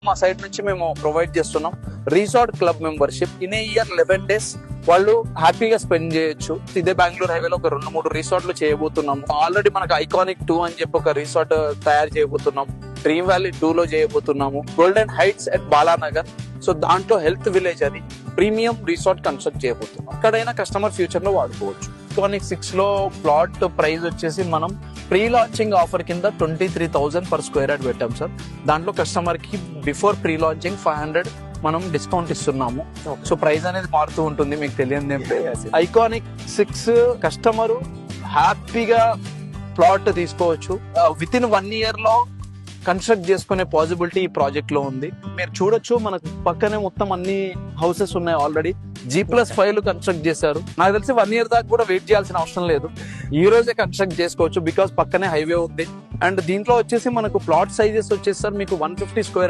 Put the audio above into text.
మా సైడ్ నుంచి మేము ప్రొవైడ్ చేస్తున్నాం resort club membership. In a year 11 days వాళ్ళు హ్యాపీగా స్పెండ్ చేయొచ్చు. ఇదే బెంగళూరు హైవేలో ఒక 2-3 రిసార్ట్లు చేయబోతున్నాము. ఆల్రెడీ మనకు ఐకానిక్ 2 అని చెప్పి ఒక రిసార్ట్ తయారు చేయబోతున్నాం. డ్రీమ్ వ్యాలీ 2 లో చేయబోతున్నాము. Golden heights at Balanagar. So దాంట్లో హెల్త్ విలేజ్ అని ప్రీమియం రిసార్ట్ కన్స్ట్రక్ట్ చేయబోతున్నాం. అక్కడైనా కస్టమర్ ఫ్యూచర్ లో వాడుకోవచ్చు. ఐకానిక్ 6 లో ప్లాట్ ప్రైస్ వచ్చేసి మనం ప్రీ లాంచింగ్ ఆఫర్ కింద 23,000 per square యార్డ్ పెట్టాం సార్. దాంట్లో కస్టమర్ కి బిఫోర్ ప్రీ లాంచింగ్ 500 మనం డిస్కౌంట్ ఇస్తున్నాము. సో ప్రైస్ అనేది మారుతూ ఉంటుంది, మీకు తెలియదు. ఐకానిక్ 6 కస్టమర్ హ్యాపీగా ప్లాట్ తీసుకోవచ్చు. విత్ ఇన్ 1 year లో కన్స్ట్రక్ట్ చేసుకునే పాసిబిలిటీ ఈ ప్రాజెక్ట్ లో ఉంది. మీరు చూడొచ్చు, మనకు పక్కనే మొత్తం అన్ని హౌసెస్ ఉన్నాయి. ఆల్రెడీ G+5 కన్స్ట్రక్ట్ చేశారు. నాకు తెలిసి 1 year దాకా కూడా వెయిట్ చేయాల్సిన అవసరం లేదు. ఈ రోజే కన్స్ట్రక్ట్ చేసుకోవచ్చు బికాస్ పక్కనే హైవే ఉంది. అండ్ దీంట్లో వచ్చేసి మనకు ప్లాట్ సైజెస్ వచ్చేసి సార్ మీకు 150 square